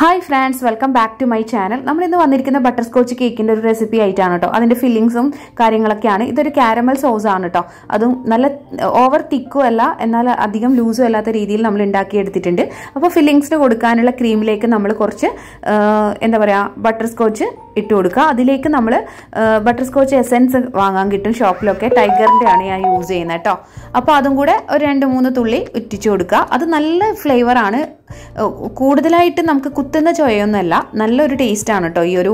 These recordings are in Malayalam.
Hi friends, welcome back to my channel. നമ്മൾ ഇന്ന് വന്നിരിക്കുന്ന ബട്ടർസ്കോച്ച് കേക്കിന്റെ ഒരു റെസിപ്പി ആയിട്ടാണ് ട്ടോ. അതിന്റെ ഫില്ലിംഗ്സും കാര്യങ്ങളൊക്കെയാണ്. ഇതൊരു കാരമൽ സോസ് ആണ് ട്ടോ. അതും നല്ല ഓവർ തിക്കും അല്ല എന്നാൽ അധികം ലൂസും അല്ലാത്ത രീതിയിൽ നമ്മൾ ഉണ്ടാക്കി എടുത്തിട്ടുണ്ട്. അപ്പോൾ ഫില്ലിംഗ്സിന് കൊടുക്കാനുള്ള ക്രീമിലേക്ക് നമ്മൾ കുറച്ച് എന്താ പറയാ ബട്ടർസ്കോച്ച് ഇട്ട് കൊടുക്കുക. അതിലേക്ക് നമ്മൾ ബട്ടർസ്കോച്ച് എസൻസ് വാങ്ങാൻ കിട്ടും ഷോപ്പിലൊക്കെ. ടൈഗറിന്റെ ആണ് ഞാൻ യൂസ് ചെയ്യുന്നത് ട്ടോ. അപ്പോൾ അതും കൂടെ ഒരു 2-3 തുള്ളി ഇറ്റിച്ചു കൊടുക്കുക. അത് നല്ല ഫ്ലേവർ ആണ്. കൂടുതലായിട്ട് നമുക്ക് കുത്തുന്ന ചോയൊന്നുമല്ല, നല്ലൊരു ടേസ്റ്റ് ആണ് കേട്ടോ ഈ ഒരു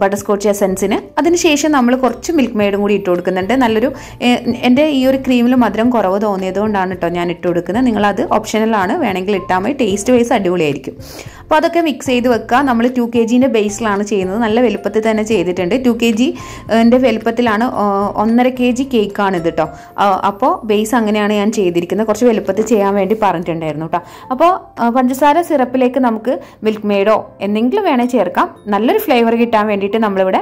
ബട്ടർസ്കോച്ച് എസൻസിന്. അതിനുശേഷം നമ്മൾ കുറച്ച് മിൽക്ക് മെയ്ഡും കൂടി ഇട്ട് കൊടുക്കുന്നുണ്ട്. നല്ലൊരു എൻ്റെ ഈ ഒരു ക്രീമിൽ മധുരം കുറവ് തോന്നിയതുകൊണ്ടാണ് കേട്ടോ ഞാൻ ഇട്ട് കൊടുക്കുന്നത്. നിങ്ങളത് ഓപ്ഷണലാണ്, വേണമെങ്കിൽ ഇട്ടാൽ മതി. ടേസ്റ്റ് വൈസ് അടിപൊളിയായിരിക്കും. അപ്പോൾ അതൊക്കെ മിക്സ് ചെയ്ത് വെക്കുക. നമ്മൾ 2 kg ബേസിലാണ് ചെയ്യുന്നത്. നല്ല വലുപ്പത്തിൽ തന്നെ ചെയ്തിട്ടുണ്ട്. 2 kg വലുപ്പത്തിലാണ് 1.5 kg കേക്കാണ് ഇത് കേട്ടോ. അപ്പോൾ ബേസ് അങ്ങനെയാണ് ഞാൻ ചെയ്തിരിക്കുന്നത്. കുറച്ച് വലുപ്പത്തിൽ ചെയ്യാൻ വേണ്ടി പറഞ്ഞിട്ടുണ്ടായിരുന്നു കേട്ടോ. അപ്പോൾ പഞ്ചസാര സിറപ്പിലേക്ക് നമുക്ക് മിൽക്ക് മെയ്ഡോ എന്തെങ്കിലും വേണേൽ ചേർക്കാം. നല്ലൊരു ഫ്ലേവർ കിട്ടാൻ വേണ്ടിയിട്ട് നമ്മളിവിടെ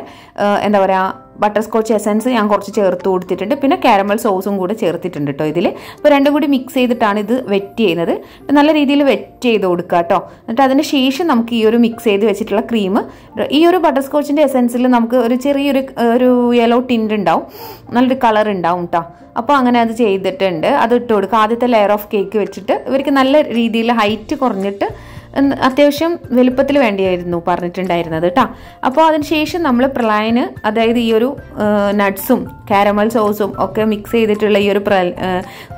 എന്താ പറയുക ബട്ടർസ്കോച്ച് എസൻസ് ഞാൻ കുറച്ച് ചേർത്ത് കൊടുത്തിട്ടുണ്ട്. പിന്നെ കാരമൽ സോസും കൂടെ ചേർത്തിട്ടുണ്ട് കേട്ടോ ഇതിൽ. അപ്പോൾ രണ്ടും കൂടി മിക്സ് ചെയ്തിട്ടാണ് ഇത് വെറ്റ് ചെയ്യുന്നത്. നല്ല രീതിയിൽ വെറ്റ് ചെയ്ത് കൊടുക്കുക കേട്ടോ. എന്നിട്ട് അതിന് ശേഷം നമുക്ക് ഈ ഒരു മിക്സ് ചെയ്ത് വെച്ചിട്ടുള്ള ക്രീം, ഈ ഒരു ബട്ടർസ്കോച്ചിൻ്റെ എസൻസിൽ നമുക്ക് ഒരു ചെറിയൊരു യെല്ലോ ടിൻറ്റ് ഉണ്ടാവും, നല്ലൊരു കളർ ഉണ്ടാവും കേട്ടോ. അപ്പോൾ അങ്ങനെ അത് ചെയ്തിട്ടുണ്ട്. അത് ഇട്ട് കൊടുക്കുക. ആദ്യത്തെ ലെയർ ഓഫ് കേക്ക് വെച്ചിട്ട് ഇവർക്ക് നല്ല രീതിയിൽ ഹൈറ്റ് കുറഞ്ഞിട്ട് അത്യാവശ്യം വലുപ്പത്തിൽ വേണ്ടിയായിരുന്നു പറഞ്ഞിട്ടുണ്ടായിരുന്നത് കേട്ടോ. അപ്പോൾ അതിനുശേഷം നമ്മൾ പ്രളയന്, അതായത് ഈ ഒരു നട്ട്സും കാരമൽ സോസും ഒക്കെ മിക്സ് ചെയ്തിട്ടുള്ള ഈ ഒരു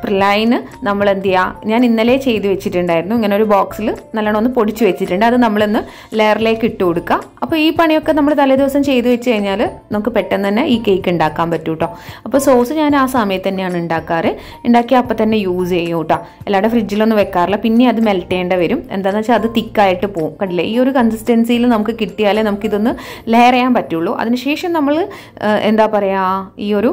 പ്രളയന് നമ്മൾ എന്ത് ചെയ്യുക, ഞാൻ ഇന്നലെ ചെയ്ത് വെച്ചിട്ടുണ്ടായിരുന്നു. ഇങ്ങനെ ഒരു ബോക്സിൽ നല്ലോണം ഒന്ന് പൊടിച്ച് വെച്ചിട്ടുണ്ട്. അത് നമ്മളൊന്ന് ലെയറിലേക്ക് ഇട്ട് കൊടുക്കുക. അപ്പോൾ ഈ പണിയൊക്കെ നമ്മൾ തലേദിവസം ചെയ്ത് വെച്ച് കഴിഞ്ഞാൽ നമുക്ക് പെട്ടെന്ന് തന്നെ ഈ കേക്ക് ഉണ്ടാക്കാൻ പറ്റും കേട്ടോ. അപ്പോൾ സോസ് ഞാൻ ആ സമയത്ത് തന്നെയാണ് ഉണ്ടാക്കാറ്. ഉണ്ടാക്കി അപ്പം തന്നെ യൂസ് ചെയ്യും കേട്ടോ. അല്ലാതെ ഫ്രിഡ്ജിലൊന്നും വെക്കാറില്ല. പിന്നെ അത് മെൽറ്റ് ചെയ്യേണ്ട വരും. എന്താണെന്ന് വെച്ചാൽ അത് തിക്കായിട്ട് പോകും. കണ്ടില്ലേ, ഈ ഒരു കൺസിസ്റ്റൻസിയിൽ നമുക്ക് കിട്ടിയാലേ നമുക്കിതൊന്ന് ലെയർ ചെയ്യാൻ പറ്റുള്ളൂ. അതിനുശേഷം നമ്മൾ എന്താ പറയുക ഈ ഒരു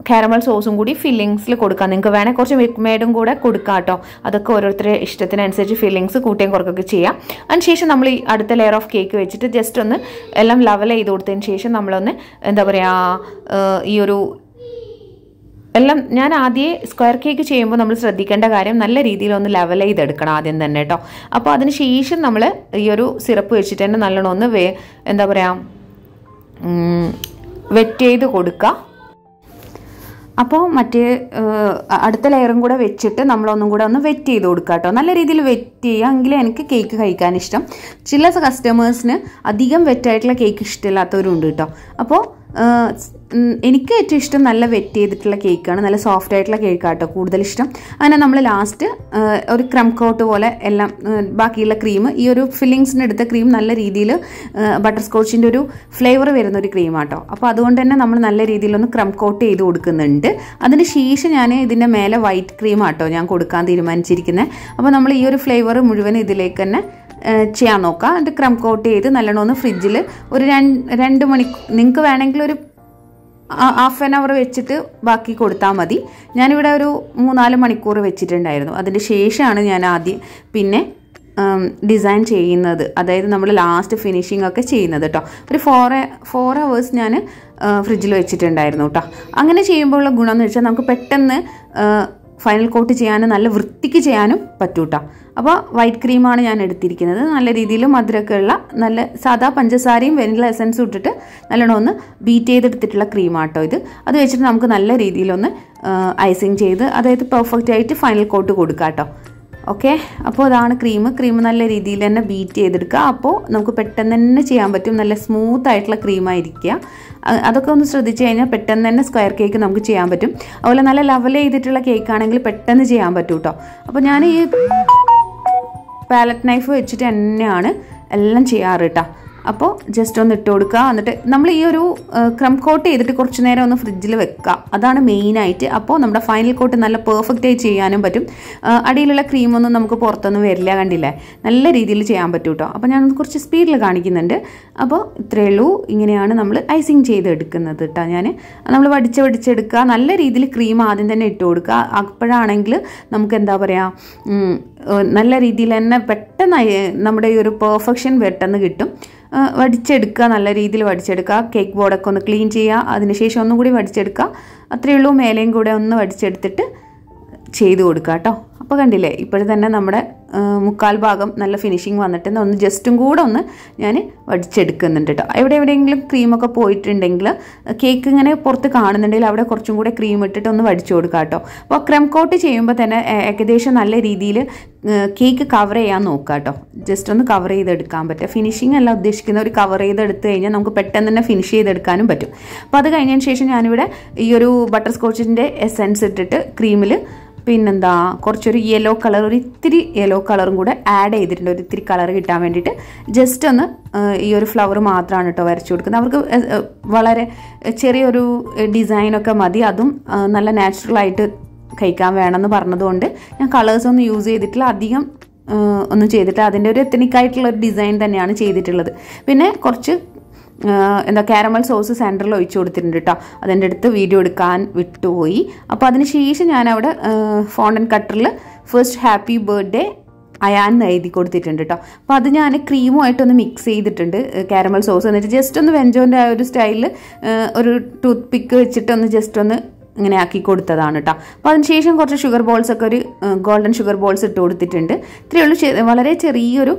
കാരമൽ സോസും കൂടി ഫില്ലിങ്സിൽ കൊടുക്കാം. നിങ്ങൾക്ക് വേണേൽ കുറച്ച് മിൽക്ക് മെയ്ഡും കൂടെ കൊടുക്കാം കേട്ടോ. അതൊക്കെ ഓരോരുത്തരുടെ ഇഷ്ടത്തിനനുസരിച്ച് ഫില്ലിങ്സ് കൂട്ടുകയും കുറയ്ക്കുകയൊക്കെ ചെയ്യാം. അതിനുശേഷം നമ്മൾ ഈ അടുത്ത ലെയർ ഓഫ് കേക്ക് വെച്ചിട്ട് ജസ്റ്റ് ഒന്ന് എല്ലാം ലെവൽ ചെയ്ത് കൊടുത്തതിന് ശേഷം നമ്മളൊന്ന് എന്താ പറയുക ഈ ഒരു എല്ലാം ഞാൻ ആദ്യം സ്ക്വയർ കേക്ക് ചെയ്യുമ്പോൾ നമ്മൾ ശ്രദ്ധിക്കേണ്ട കാര്യം നല്ല രീതിയിൽ ഒന്ന് ലെവൽ ചെയ്തെടുക്കണം ആദ്യം തന്നെ കേട്ടോ. അപ്പോൾ അതിന് ശേഷം നമ്മൾ ഈ ഒരു സിറപ്പ് വെച്ചിട്ട് തന്നെ നല്ലോണം ഒന്ന് എന്താ പറയുക വെറ്റ് ചെയ്ത് കൊടുക്കുക. അപ്പോൾ മറ്റേ അടുത്ത ലെയറും കൂടെ വെച്ചിട്ട് നമ്മളൊന്നും കൂടെ ഒന്ന് വെറ്റ് ചെയ്ത് കൊടുക്കുക കേട്ടോ. നല്ല രീതിയിൽ വെറ്റ് ചെയ്യുക, എങ്കിലേ എനിക്ക് കേക്ക് കഴിക്കാൻ ഇഷ്ടം. ചില കസ്റ്റമേഴ്സിന് അധികം വെറ്റായിട്ടുള്ള കേക്ക് ഇഷ്ടമില്ലാത്തവരും ഉണ്ട് കേട്ടോ. അപ്പോൾ എനിക്ക് ഏറ്റവും ഇഷ്ടം നല്ല വെറ്റ് ചെയ്തിട്ടുള്ള കേക്കാണ്. നല്ല സോഫ്റ്റ് ആയിട്ടുള്ള കേക്കാണ് കേട്ടോ കൂടുതൽ ഇഷ്ടം. അങ്ങനെ നമ്മൾ ലാസ്റ്റ് ഒരു ക്രം കോട്ട് പോലെ എല്ലാം ബാക്കിയുള്ള ക്രീം, ഈ ഒരു ഫില്ലിങ്സിന് എടുത്ത ക്രീം നല്ല രീതിയിൽ ബട്ടർസ്കോച്ചിൻ്റെ ഒരു ഫ്ലേവർ വരുന്ന ഒരു ക്രീമാണ് കേട്ടോ. അപ്പോൾ അതുകൊണ്ട് തന്നെ നമ്മൾ നല്ല രീതിയിലൊന്ന് ക്രം കോട്ട് ചെയ്ത് കൊടുക്കുന്നുണ്ട്. അതിന് ശേഷം ഞാൻ ഇതിൻ്റെ മേലെ വൈറ്റ് ക്രീം ആട്ടോ ഞാൻ കൊടുക്കാൻ തീരുമാനിച്ചിരിക്കുന്നത്. അപ്പോൾ നമ്മൾ ഈ ഒരു ഫ്ലേവർ മുഴുവൻ ഇതിലേക്ക് തന്നെ ചെയ്യാൻ നോക്കാം. എന്നിട്ട് ക്രം കോട്ട് ചെയ്ത് നല്ലോണം ഒന്ന് ഫ്രിഡ്ജിൽ ഒരു 2 മണിക്കൂർ, നിങ്ങൾക്ക് വേണമെങ്കിൽ ഒരു ഹാഫ് ആൻ അവർ വെച്ചിട്ട് ബാക്കി കൊടുത്താൽ മതി. ഞാനിവിടെ ഒരു 3-4 മണിക്കൂർ വെച്ചിട്ടുണ്ടായിരുന്നു. അതിന് ശേഷമാണ് ഞാൻ ആദ്യം പിന്നെ ഡിസൈൻ ചെയ്യുന്നത്, അതായത് നമ്മൾ ലാസ്റ്റ് ഫിനിഷിംഗ് ഒക്കെ ചെയ്യുന്നത് കേട്ടോ. ഒരു 4 hours ഞാൻ ഫ്രിഡ്ജിൽ വെച്ചിട്ടുണ്ടായിരുന്നു കേട്ടോ. അങ്ങനെ ചെയ്യുമ്പോഴുള്ള ഗുണം എന്ന് വെച്ചാൽ നമുക്ക് പെട്ടെന്ന് ഫൈനൽ കോട്ട് ചെയ്യാനും നല്ല വൃത്തിക്ക് ചെയ്യാനും പറ്റൂ കേട്ടോ. അപ്പോൾ വൈറ്റ് ക്രീമാണ് ഞാൻ എടുത്തിരിക്കുന്നത്. നല്ല രീതിയിൽ മധുരമൊക്കെ ഉള്ള നല്ല സാധാ പഞ്ചസാരയും വെനില എസൻസും ഇട്ടിട്ട് നല്ലോണം ഒന്ന് ബീറ്റ് ചെയ്തെടുത്തിട്ടുള്ള ക്രീമാട്ടോ ഇത്. അത് വെച്ചിട്ട് നമുക്ക് നല്ല രീതിയിലൊന്ന് ഐസിങ് ചെയ്ത്, അതായത് പെർഫെക്റ്റ് ആയിട്ട് ഫൈനൽ കോട്ട് കൊടുക്കാം കേട്ടോ. ഓക്കെ, അപ്പോൾ അതാണ് ക്രീം നല്ല രീതിയിൽ തന്നെ ബീറ്റ് ചെയ്തെടുക്കുക. അപ്പോൾ നമുക്ക് പെട്ടെന്ന് തന്നെ ചെയ്യാൻ പറ്റും. നല്ല സ്മൂത്ത് ആയിട്ടുള്ള ക്രീമായിരിക്കുക. അതൊക്കെ ഒന്ന് ശ്രദ്ധിച്ചു കഴിഞ്ഞാൽ പെട്ടെന്ന് തന്നെ സ്ക്വയർ കേക്ക് നമുക്ക് ചെയ്യാൻ പറ്റും. അതുപോലെ നല്ല ലെവൽ ചെയ്തിട്ടുള്ള കേക്ക് ആണെങ്കിൽ പെട്ടെന്ന് ചെയ്യാൻ പറ്റും കേട്ടോ. അപ്പോൾ ഞാൻ ഈ പാലറ്റ് നൈഫ് വെച്ചിട്ട് തന്നെയാണ് എല്ലാം ചെയ്യാറ് കേട്ടോ. അപ്പോൾ ജസ്റ്റ് ഒന്ന് ഇട്ട് കൊടുക്കുക. എന്നിട്ട് നമ്മൾ ഈ ഒരു ക്രം കോട്ട് ചെയ്തിട്ട് കുറച്ച് നേരം ഒന്ന് ഫ്രിഡ്ജിൽ വെക്കുക. അതാണ് മെയിനായിട്ട്. അപ്പോൾ നമ്മുടെ ഫൈനൽ കോട്ട് നല്ല പെർഫെക്റ്റ് ആയി ചെയ്യാനും പറ്റും. അടിയിലുള്ള ക്രീമൊന്നും നമുക്ക് പുറത്തൊന്നും വരില്ല, കണ്ടില്ലേ, നല്ല രീതിയിൽ ചെയ്യാൻ പറ്റും കേട്ടോ. അപ്പോൾ ഞാൻ കുറച്ച് സ്പീഡിൽ കാണിക്കുന്നുണ്ട്. അപ്പോൾ ഇത്രയേ ഉള്ളൂ. ഇങ്ങനെയാണ് നമ്മൾ ഐസിങ് ചെയ്തെടുക്കുന്നത് കേട്ടോ. നമ്മൾ വടിച്ചെടുക്കുക. നല്ല രീതിയിൽ ക്രീം ആദ്യം തന്നെ ഇട്ട് കൊടുക്കുക. അപ്പോഴാണെങ്കിൽ നമുക്ക് എന്താ പറയുക നല്ല രീതിയിൽ തന്നെ പെട്ടെന്ന് നമ്മുടെ ഈ ഒരു പെർഫെക്ഷൻ പെട്ടെന്ന് കിട്ടും. വടിച്ചെടുക്കുക, നല്ല രീതിയിൽ വടിച്ചെടുക്കുക. കേക്ക് ബോർഡൊക്കെ ഒന്ന് ക്ലീൻ ചെയ്യുക. അതിനുശേഷം ഒന്നും കൂടി വടിച്ചെടുക്കുക. അത്രയേ ഉള്ളൂ. മേലെയും കൂടെ ഒന്ന് വടിച്ചെടുത്തിട്ട് ചെയ്ത് കൊടുക്കുക കേട്ടോ. അപ്പോൾ കണ്ടില്ലേ ഇപ്പോഴും തന്നെ നമ്മുടെ മുക്കാൽ ഭാഗം നല്ല ഫിനിഷിങ് വന്നിട്ട് ഒന്ന് ജസ്റ്റും കൂടെ ഒന്ന് ഞാൻ വടിച്ചെടുക്കുന്നുണ്ട് കേട്ടോ. എവിടെയെങ്കിലും ക്രീമൊക്കെ പോയിട്ടുണ്ടെങ്കിൽ കേക്ക് ഇങ്ങനെ പുറത്ത് കാണുന്നുണ്ടെങ്കിൽ അവിടെ കുറച്ചും കൂടെ ക്രീം ഇട്ടിട്ട് ഒന്ന് വടിച്ചു കൊടുക്കുക കേട്ടോ. അപ്പോൾ ക്രം കോട്ട് ചെയ്യുമ്പോൾ തന്നെ ഏകദേശം നല്ല രീതിയിൽ കേക്ക് കവർ ചെയ്യാൻ നോക്കുക കേട്ടോ. ജസ്റ്റ് ഒന്ന് കവർ ചെയ്തെടുക്കാൻ പറ്റും. ഫിനിഷിംഗ് അല്ല ഉദ്ദേശിക്കുന്ന ഒരു കവർ ചെയ്തെടുത്ത് കഴിഞ്ഞാൽ നമുക്ക് പെട്ടെന്ന് തന്നെ ഫിനിഷ് ചെയ്തെടുക്കാനും പറ്റും. അപ്പോൾ അത് കഴിഞ്ഞതിന് ശേഷം ഞാനിവിടെ ഈ ഒരു ബട്ടർ സ്കോച്ചിൻ്റെ എസെൻസ് ഇട്ടിട്ട് ക്രീമിൽ പിന്നെന്താ കുറച്ചൊരു യെല്ലോ കളർ, ഒരു ഇത്തിരി യെല്ലോ കളറും കൂടെ ആഡ് ചെയ്തിട്ടുണ്ട്, ഒരു ഇത്തിരി കളർ കിട്ടാൻ വേണ്ടിയിട്ട്. ജസ്റ്റ് ഒന്ന് ഈ ഒരു ഫ്ലവർ മാത്രമാണ് കേട്ടോ വരച്ചു കൊടുക്കുന്നത്. അവർക്ക് വളരെ ചെറിയൊരു ഡിസൈനൊക്കെ മതി, അതും നല്ല നാച്ചുറലായിട്ട് കഴിക്കാൻ വേണമെന്ന് പറഞ്ഞതുകൊണ്ട് ഞാൻ കളേഴ്സൊന്നും യൂസ് ചെയ്തിട്ടില്ല, അധികം ഒന്നും ചെയ്തിട്ടില്ല. അതിൻ്റെ ഒരു എത്തനിക്കായിട്ടുള്ള ഒരു ഡിസൈൻ തന്നെയാണ് ചെയ്തിട്ടുള്ളത്. പിന്നെ കുറച്ച് കാരമൽ സോസ് സെൻറ്ററിൽ ഒഴിച്ചു കൊടുത്തിട്ടുണ്ട് കേട്ടോ. അതിൻ്റെ അടുത്ത് വീഡിയോ എടുക്കാൻ വിട്ടുപോയി. അപ്പോൾ അതിന് ശേഷം ഞാനവിടെ ഫോണ്ടൻ കട്ടറിൽ ഫസ്റ്റ് ഹാപ്പി ബർത്ത്ഡേ അയാൻ എന്ന് എഴുതി കൊടുത്തിട്ടുണ്ട് കേട്ടോ. അപ്പോൾ അത് ഞാൻ ക്രീമുമായിട്ടൊന്ന് മിക്സ് ചെയ്തിട്ടുണ്ട് കാരമൽ സോസ്. എന്നിട്ട് ജസ്റ്റ് ഒന്ന് വെഞ്ചോൻ്റെ ആ ഒരു സ്റ്റൈലിൽ ഒരു ടൂത്ത് പിക്ക് വെച്ചിട്ടൊന്ന് ജസ്റ്റ് ഒന്ന് ഇങ്ങനെ ആക്കി കൊടുത്തതാണ് കേട്ടോ. അപ്പോൾ അതിനുശേഷം കുറച്ച് ഷുഗർ ബോൾസ് ഒക്കെ, ഒരു ഗോൾഡൻ ഷുഗർ ബോൾസ് ഇട്ട് കൊടുത്തിട്ടുണ്ട്. ഇത്രയേ ഉള്ളൂ, വളരെ ചെറിയൊരു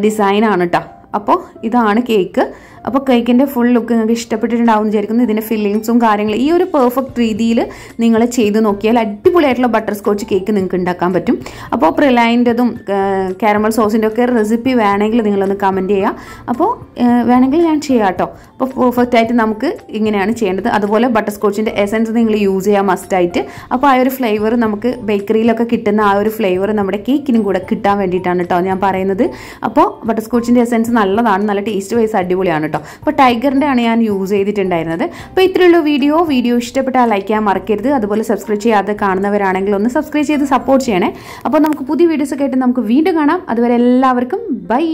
ഡിസൈനാണ് കേട്ടോ. അപ്പോൾ ഇതാണ് കേക്ക്. അപ്പോൾ കേക്കിൻ്റെ ഫുൾ ലുക്ക് നിങ്ങൾക്ക് ഇഷ്ടപ്പെട്ടിട്ടുണ്ടാവും എന്ന് വിചാരിക്കുന്നു. ഇതിൻ്റെ ഫില്ലിങ്സും കാര്യങ്ങളും ഈ ഒരു പെർഫെക്റ്റ് രീതിയിൽ നിങ്ങൾ ചെയ്ത് നോക്കിയാൽ അടിപൊളിയായിട്ടുള്ള ബട്ടർ സ്കോച്ച് കേക്ക് നിങ്ങൾക്ക് ഉണ്ടാക്കാൻ പറ്റും. അപ്പോൾ പ്രിലൈൻ്റെതും കാരമൽ സോസിൻ്റെ ഒക്കെ റെസിപ്പി വേണമെങ്കിൽ നിങ്ങളൊന്ന് കമൻറ്റ് ചെയ്യുക. അപ്പോൾ വേണമെങ്കിൽ ഞാൻ ചെയ്യാം കേട്ടോ. അപ്പോൾ പെർഫെക്റ്റ് ആയിട്ട് നമുക്ക് ഇങ്ങനെയാണ് ചെയ്യേണ്ടത്. അതുപോലെ ബട്ടർ സ്കോച്ചിൻ്റെ എസൻസ് നിങ്ങൾ യൂസ് ചെയ്യുക മസ്റ്റായിട്ട്. അപ്പോൾ ആ ഒരു ഫ്ലേവർ നമുക്ക് ബേക്കറിയിലൊക്കെ കിട്ടുന്ന ആ ഒരു ഫ്ലേവർ നമ്മുടെ കേക്കിനും കൂടെ കിട്ടാൻ വേണ്ടിയിട്ടാണ് കേട്ടോ ഞാൻ പറയുന്നത്. അപ്പോൾ ബട്ടർ സ്കോച്ചിൻ്റെ എസൻസ് നല്ലതാണ്, നല്ല ടേസ്റ്റ് വൈസ് അടിപൊളിയാണ് കേട്ടോ. അപ്പോൾ ടൈഗറിൻ്റെ ആണ് ഞാൻ യൂസ് ചെയ്തിട്ടുണ്ടായിരുന്നത്. അപ്പോൾ ഇത്രയുള്ള വീഡിയോ ഇഷ്ടപ്പെട്ടാൽ ലൈക്ക് ചെയ്യാൻ മറക്കരുത്. അതുപോലെ സബ്സ്ക്രൈബ് ചെയ്യാതെ കാണുന്നവരാണെങ്കിൽ ഒന്ന് സബ്സ്ക്രൈബ് ചെയ്ത് സപ്പോർട്ട് ചെയ്യണേ. അപ്പോൾ നമുക്ക് പുതിയ വീഡിയോസൊക്കെ ആയിട്ട് നമുക്ക് വീണ്ടും കാണാം. അതുവരെ എല്ലാവർക്കും ബൈ.